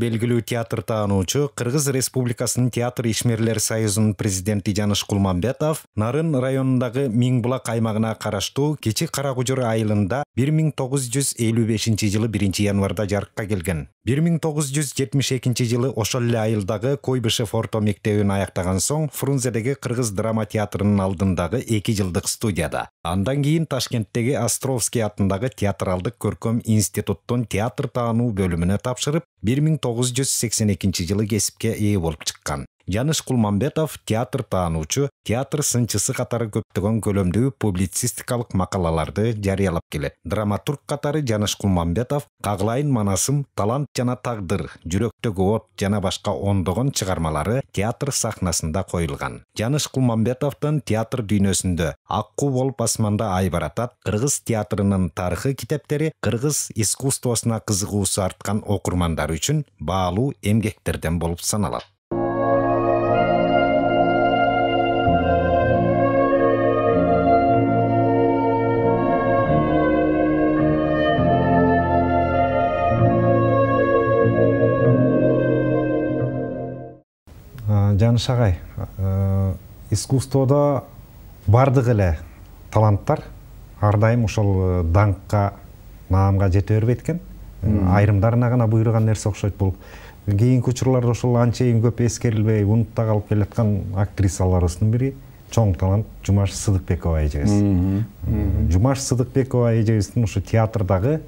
белгилүү театр таануучу Кыргыз Республикасынын Театр ишмерлер союзунун президенти Жаныш Кулмамбетов Нарын районундагы Миңбулак аймагына караштуу Кичи Каракужур айылында 1955 жылы 1 январда жарыкка келген. 1972 жылы ошол эле айылдагы Койбышев орто мектебин аяктаган соң Фрунзедеги Кыргыз драма театрынын алдындагы 2 жылдык студияда. Андан кийин Ташкенттеги Островский атындагы театралдык көркөм институттун театр таануу бөлүмүнө тапшырып, 1982 жылы кесипке ээ болуп чыккан. Жаныш Кулмамбетов театр таануучу, театр сынчысы катары көптөгөн көлөмдүү публицистикалык макалаларды жарыялап келет. Драматург катары Жаныш Кулмамбетов Кагылайын манасым, Талант жана тагдыр, Жүрөктөгү от жана башка ондогон чыгармалары театр сахнасында коюлган. Жаныш Кулмамбетовдун театр дүйнөсүндө Аккуу болуп асманда ай баратат, Кыргыз театрынын тарыхы китептери кыргыз искусствосуна кызыгуусу арткан окурмандар үчүн баалуу эмгектерден болуп саналат. Жаныш агай, искусствода бардык эле таланттар ар дайым ошол даңкка, наамга жете бербейт экен. Айрымдарына гана буйруган нерсе окшойт. Бул кийинки учурларда ошол анчейин көп эскерилбей, унутта калып келаткан актрисаларыбыздын бири чоң талант Жумаш Сыдыкбекова эжебиз. Жумаш Сыдыкбекова эжебиздин ушу театрдагы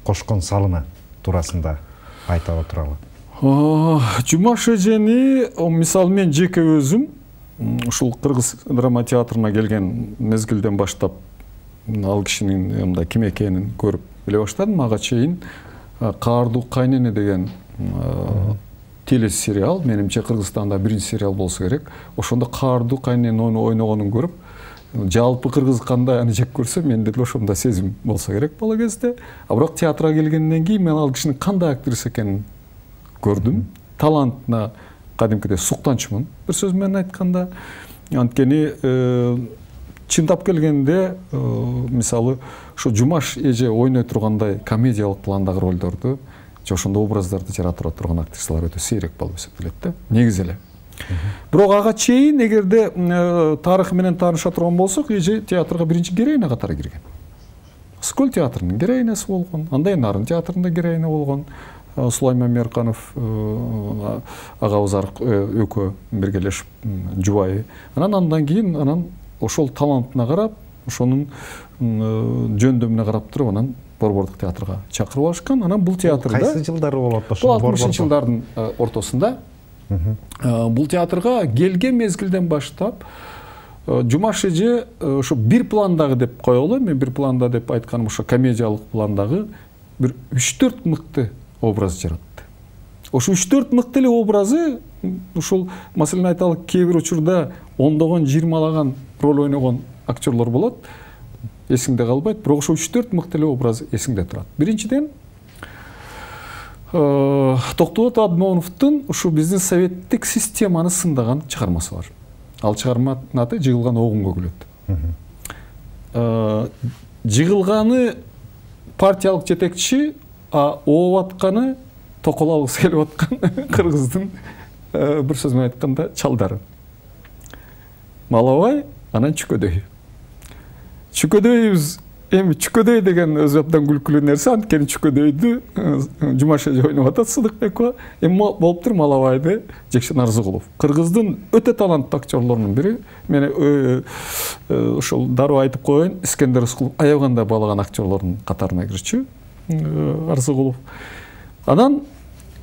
кошкон салымы туурасында айта отуралы. Жумаш эжени, мисалы мен жеке өзүм ушул Кыргыз драма театрына келген мезгилден баштап ал кишинин мындай ким экенин көрүп биле баштадым. Ага чейин Каардуу кайнене деген телесериал, менимче Кыргызстанда биринчи сериал болсо керек. Ошондо Каардуу кайненени ойногонун көрүп, жалпы кыргыз кандай аны жек көрсө, менде деле ошондой сезим болсо керек бала кезде. А бирок театрга келгенден кийин мен ал кишинин кандай актриса экенин көрдүм. Талантына кадимкидей суктанчумун, бир сөз менен айтканда. Анткени чындап келгенде, мисалы, ошо Жумаш эже ойной тургандай комедиялык пландагы ролдорду, же ошондой образдарды жаратыра турган актрисалар өтө сейрек болуп эсептелет да, негизи эле. Бирок ага чейин, эгерде тарыхы менен тааныша турган болсок, эже театрга биринчи героиня катары кирген. Скол театрынын героинясы болгон, андай Нарын театрында героиня болгон. Сулайман Мерканов агабыз экөө биргелешип жубайы. Андан кийин ошол талантына карап, ошонун жөндөмүнө карап туруп, анан Борбордук театрга чакырып алышкан. Анан бул театрда кайсы жылдары болот ошол? 60-жылдардын ортосунда. Бул театрга келген мезгилден баштап Жумаш эже ошо бир пландагы деп коелу, мен бир планда деп айтканым ошо комедиялык пландагы бир 3-4 мыкты образ жаратты. Ошо 3-4 мыкты эле образы, ушул маселен айталы, кээ бир учурда ондогон, 20лаган роль ойногон актерлор болот, эсиңде калбайт, бирок ошо 3-4 мыкты эле образ эсиңде турат. Биринчиден, Токтобот Абдмомуновдун ушу бизнес советтик системаны сындаган чыгармасы бар. Ал чыгарманын аты «Жыгылган огун көгүлөт». Жыгылганы партиялык жетекчи, ооп атканы токол алгысы келип аткан кыргыздын бир сөз менен айтканда чалдары. Малабай, анан Чүкөдөй. Чүкөдөйбүз, эми Чүкөдөй деген өзү абдан күлкүлүү нерсе, анткени Чүкөдөйдү Жумаш эже ойноп атат, Сыдыкбекова. Эми болуптур Малабайды Жекшен Арзыгулов. Кыргыздын өтө таланттуу актерлорунун бири. Мен ошол дароо айтып коеюн, Искендер Рыскулов аябаганда баалаган актерлордун катарына кирчү. Арзыгулов. Анан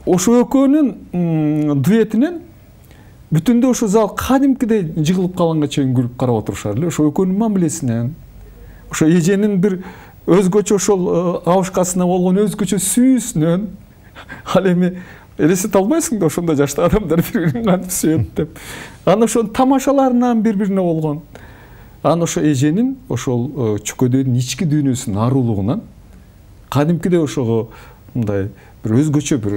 ошо экөөнүн дуэтинен бүтүндө ошо зал кадимкидей жыгылып калганга чейин күлүп карап отурушар эле. Ошо экөөнүн мамилесинен, ошо эженин бир өзгөчө ошол абышкасына болгон өзгөчө сүйүүсүнөн, ал эми элестете албайсың да, ошондой жашта адамдар бири-бирин кантип сүйөт деп. Анан ошонун тамашаларынан бири-бирине болгон. Анан ошо эженин ошол Чүкөдөйдүн ички дүйнөсүнүн арулугунан кадимкидей ошого мындай бир өзгөчө бир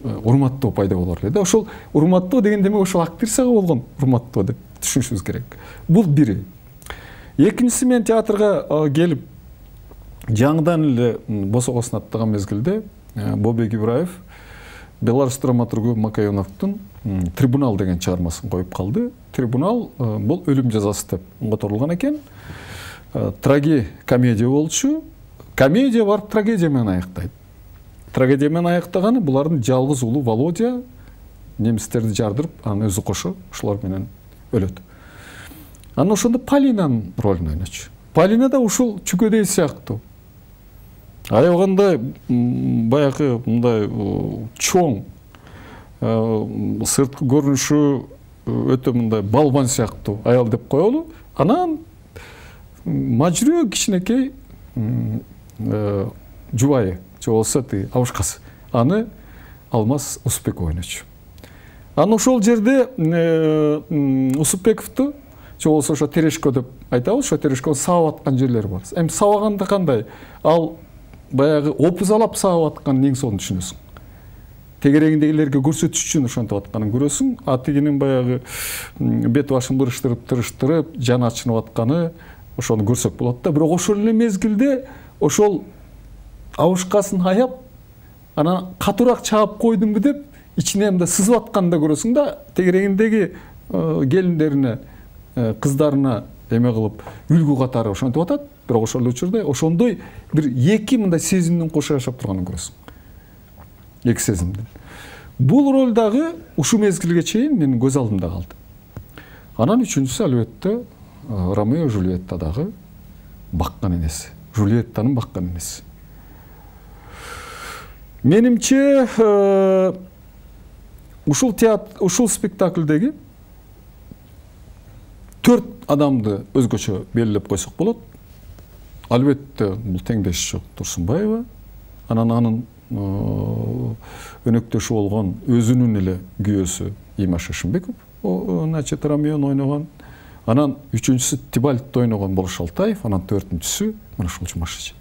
урматтоо пайда болор эле да. Ошол урматтоо деген демек ошол актрисага болгон урматтоо деп түшүнүшүбүз керек. Бул бири. Экинчиси, мен театрга келип жаңыдан эле босогосун аттаган мезгилде Бобек Ибраев Беларусь драматургу Макаёновдун «Трибунал» деген чыгармасын коюп калды. «Трибунал» бул өлүм жазасы деп которулган экен. Комедия болчу. Комедия бар, трагедия менен аяктайт. Трагедия менен аяктаганы булардын жалгыз уулу Володя немистерди жардырып, анын өзү кошо ушулар менен өлөт. Анан ошондо Полинанын ролун ойночу. Полина да ушул чүкөдөй сыяктуу. Аягында баягы мындай чоң, сырткы көрүнүшү өтө мындай балбан сыяктуу аял деп коелу. Анан мажрөө кичинекей жубайы, же болсо абышкасы. Аны Алмаз Усупбеков ойночу. Анан ошол жерде Усупбековду, же болсо ошо Терешко деп айтабыз, ошо Терешко сабап аткан жерлери бар. Эми сабаганда кандай? Ал баягы опузалап сабап аткан эң сонун түшүнөсүң. Тегерегиндегилерге көрсөтүш үчүн ошентип атканын көрөсүң. Атигинин баягы бет башын тырыштырып, жаны ачынып атканы ошону көрсөк болот да. Бирок ошол эле мезгилде ошол абышкасын аяп, анан катуураак чаап койдумбу деп ичине мындай сызып атканды көрөсүң да. Тегерегиндеги келиндерине, кыздарына эме кылып, үлгү катары ошентип атат. Бирок ошол учурда ошондой бир эки мындай сезимдин кошо жашап турганын көрөсүң. Эки сезимдин. Бул роль дагы ушул мезгилге чейин менин көз алдымда калды. Анан үчүнчүсү албетте Ромео Жульеттадагы баккан энеси. Жульеттанын баккан энеси. Менимче ушул спектакльдеги 4 адамды өзгөчө белгилеп койсок болот. Албетте бул теңдеши жок Турсунбаева, анан анын өнөктөшү болгон өзүнүн эле күйөөсү Имаш Шишимбеков, значит Ромеону ойногон. Анан үчүнчүсү Тибальтты ойногон Болуш Алтаев, анан төртүнчүсү мына ушул Жумашев.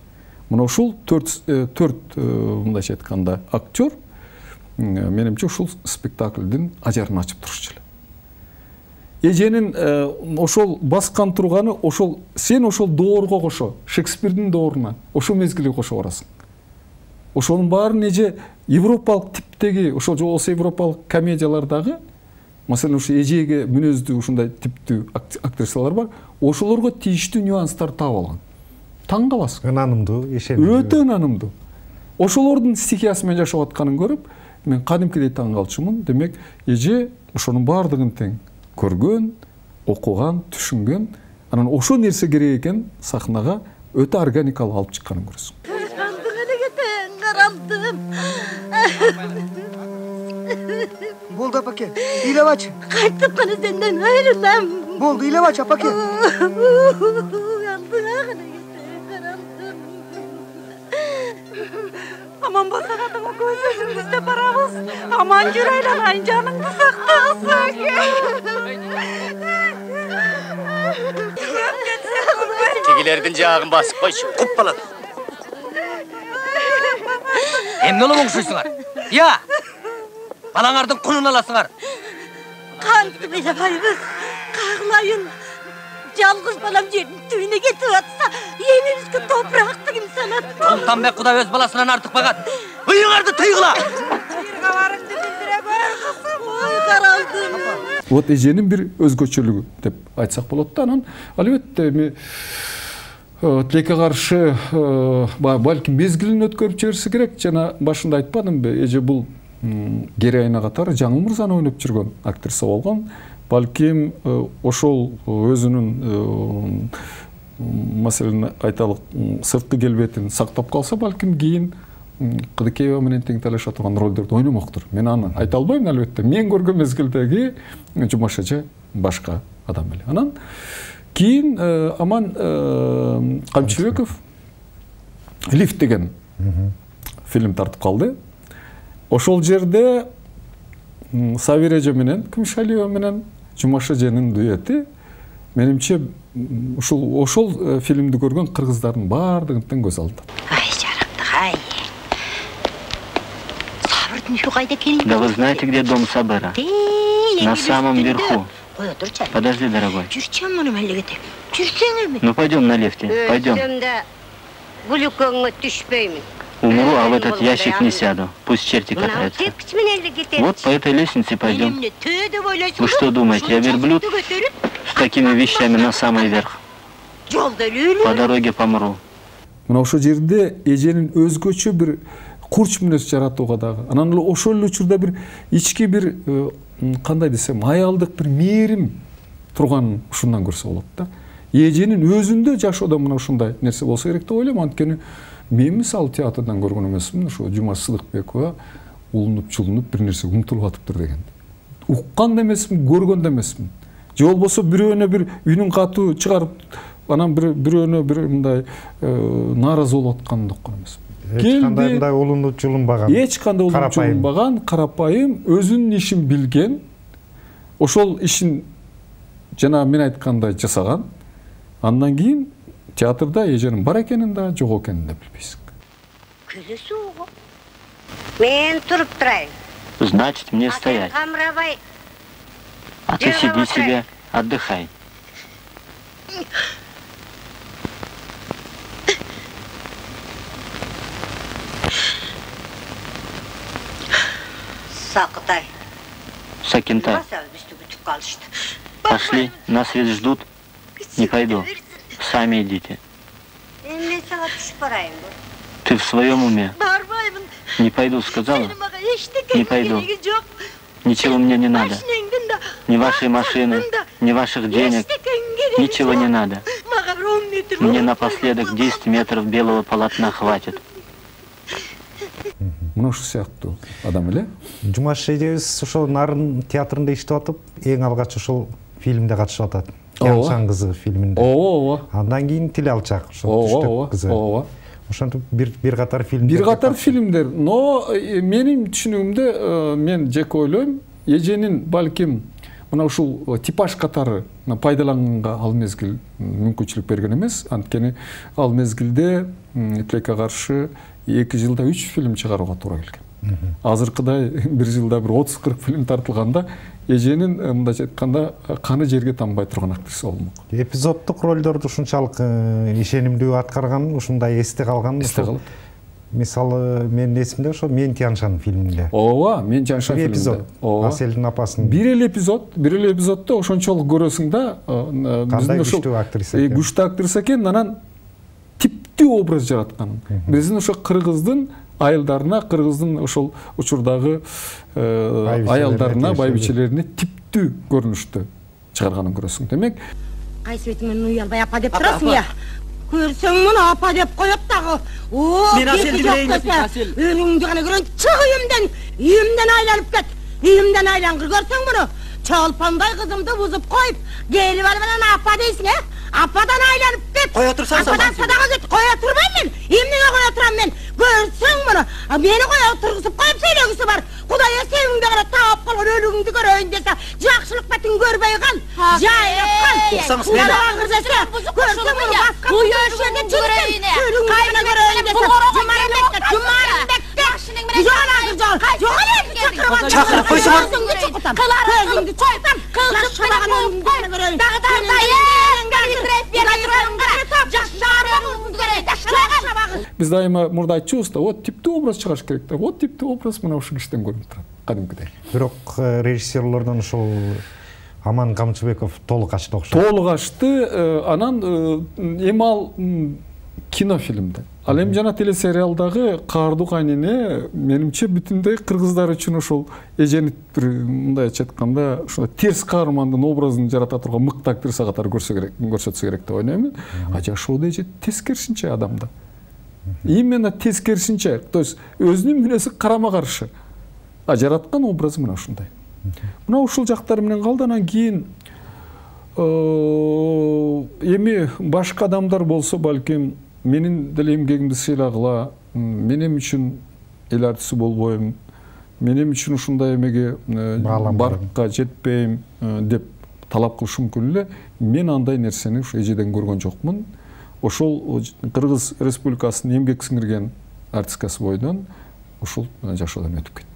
Мына ушул 4 мындайча айтканда актер менимче ушул спектаклдин ажарын ачып турушчу эле. Эженин ошол баскан турганы ошол сен ошол доорго кошо, Шекспирдин дооруна ошол мезгилге кошо барасың. Ошонун баарын эже европалык типтеги, ошол же болсо европалык комедиялардагы, маселен ушу эжеге мүнөздүү ушундай типтүү актрисалар бар, ошолорго тийиштүү нюанстар таап алган. Таң каласың. Ынанымдуу, ишенимдүү. Өтө ынанымдуу. Ошолордун стихиясы менен жашап атканын көрүп, мен кадимкидей таң калчумун. Демек, эже ошонун баардыгын тең көргөн, окуган, түшүнгөн, анан ошол нерсе керек экен сахнага өтө органикалык алып чыкканын көрөсүң. Болду апаке, ыйлабачы. Кайтып кана сенден айрылам. Болду, ыйлабачы апаке. Аман болса атыңа көз өзүңүз деп барабыз. Аман жүр айланайын, жаныңды сактасын. Тегилердин жаагын басып койчу, куп калат. Эмне олоң окшойсуңар? Я! Балаңардын кунун аласыңар. Кантип элебайбыз? Кагылайын. Жалгыз балам жердин түбүнө кетип атса, эмибизге топуракты ким санат? Султанбек Кудай өз баласынан артык багат. Ыйыңарды тыйгыла. Кабарыңды билдире көр кызым. Ой, каралдым. Вот эженин бир өзгөчөлүгү деп айтсак болот да. Анан албетте эми тилекке каршы балким мезгилин өткөрүп жиберсе керек. Жана башында айтпадымбы, эже бул героиня катары Жаңыл Мырзаны ойноп жүргөн актриса болгон. Балким ошол өзүнүн маселен айталык сырткы келбетин сактап калса, балким кийин Кыдыкеева менен тең талаша турган ролдорду ойномоктур. Мен аны айта албайм албетте. Мен көргөн мезгилдеги Жумаш эже башка адам эле. Анан кийин Аман Камчыбеков «Лифт» деген фильм тартып калды. Ошол жерде Сабир эже менен Күмүшалиева менен Жумаш эженин дуэти менимче ошол фильмди көргөн кыргыздардын баардыгын тең көз алдыда. Ай, жарыктык, ай. Сабырдын ушу кайда экенин? Да вы знаете, где дом Сабыра? На самом верху. Подожди, дорогой. Жүрчем муну мелегете. Жүрсең эми? Ну пойдем на лифте. Пойдем. Өзүм да гулюкөңгө түшпөймүн. Умру а в этот ящик не сяду. Пусть черти катаются. Вот по этой лестнице пойдем. Вы что думаете, я верблюд? С такими вещами на самый верх. По дороге помру. Мына ошол жерде эженин өзгөчө бир курч мүнөз жаратууга дагы. Анан ошол эле учурда бир ички бир кандай десем, аялдык бир мээрим турганын ушундан көрсө болот да. Эженин өзүндө жашоодо мына ушундай нерсе болсо керек деп ойлойм. Анткени мен мисалы театрдан көргөн эмесмин, ошо Жумаш Сыдыкбекова улунуп чулунуп бир нерсе умтулуп атыптыр деген. Уккан да эмесмин, көргөн да эмесмин. Же болбосо бирөөнө бир үнүн катуу чыгарып, анан бирөөнө бир мындай нааразы болуп атканын да уккан эмесмин. Эч кандай мындай улунуп чулунбаган. Эч кандай улунуп чулунбаган, карапайым, өзүнүн ишин билген, ошол ишин жана мен айткандай жасаган. Андан кийин театрда эженин бар экенин да, жок экенин да билбейсиң. Күзү суугу. Мен туруп турайын. Значит, мне стоять. А ты сиди себе, отдыхай. Сакытай. Сакинтай. Пошли, нас ведь ждут. Не пойду. Сами идите. Ты в своем уме? Не пойду, сказала? Не пойду. Ничего мне не надо. Ни вашей машины, ни ваших денег. Ничего не надо. Мне напоследок 10 метров белого полотна хватит. Мына ушул сыяктуу адам эле. Жумаш эжебиз ошол Нарын театрында иштеп атып, эң алгач ошол фильмде катышып атат. Яншан кызы фильминде. Ооба. Андан кийин Тил алчак ошол Түштөк кызы. Ооба. Ошентип бир катар фильмдер. Бир катар фильмдер. Но менин түшүнүгүмдө мен жеке ойлойм, эженин балким мына ушул типаж катары пайдаланганга ал мезгил мүмкүнчүлүк берген эмес. Анткени ал мезгилде тилекке каршы 2 жылда 3 фильм чыгарууга туура келген. Азыркыдай бир жылда бир 30-40 фильм тартылганда эженин мындайча айтканда каны жерге тамбай турган актриса болмок. Эпизоддук ролдорду ушунчалык ишенимдүү аткарган, ушундай эсте калган. Эсте калат. Мисалы менин эсимде ошо Мен Тяншан фильминде. Ооба, Мен Тяншан фильминде. Эпизод. Аселдин апасын. Бир эле эпизоддо ошончолук көрөсүң да, биздин ошо күчтүү актриса экен. Күчтүү актриса экен, анан типтүү образ жараткан. Биздин ошо кыргыздын айылдарына, кыргыздын ошол учурдагы аялдарына, байбичелерине типтүү көрүнүштү чыгарганын көрөсүң. Демек, кайсы бетиңмен уялбай апа деп турасың я? Көрсөң муну апа деп коет дагы. Мен Аселди билейин, Асел. Өрүңдү гана көрөйүн, чык үйүмдөн айланып кет. Үйүмдөн айлангыр көрсөң муну. Чолпондай кызымды бузуп коюп, келип алып анан апа дейсиң, э? Ападан айланып кет. Коя турсаң, ападан садага кет. Коя турбайм мен. Эмнеге коя турам мен? Көрсөң муну. Мени коя тургузуп коюп сөйлөгүсү бар. Кудай эсебиңде гана таап калган өлүгүңдү көрөйүн десе, жакшылык бетиң көрбөй кал. Жайылып кал. Уксаңыз мени. Көрсөң муну баска жерден жүрөйүн. Кайны көрөйүн десе, Жумарбекке. Чакырып койсоңор. Көзүңдү чойтам. Кылчыктаган өлүмдү көрөйүн. Биз дайыма мурда айтчубуз да, вот типтүү образ чыгарыш керек да. Вот типтүү образ мына ушул кишиден көрүнүп турат, кадимкидей. Бирок режиссерлордон ушул Аман Камчыбеков толук ачты окшойт. Толук ачты, анан эми ал кинофильмде. Ал эми жана телесериалдагы Каардуу кайнене менимче бүтүндөй кыргыздар үчүн ошол эжени бир мындайча айтканда ошо терс каармандын образын жарата турган мыкты актриса катары көрсөтсө керек деп ойлойм. А жашоодо эже тескерисинче адамда. Именно тескерисинче, то есть өзүнүн мүнөзү карама каршы. А жараткан образы мына ушундай. Мына ушул жактары менен калды, анан кийин эми башка адамдар болсо балким менин деле эмгегимди сыйлагыла, менин үчүн эл артиси болбойм, менин үчүн ушундай эмеге баркка жетпейм деп талап кылышы мүмкүн эле. Мен андай нерсени ушу эжеден көргөн жокмун. Ошол Кыргыз Республикасынын эмгек сиңирген артисткасы бойдон ушул жашоодон өтүп кетти.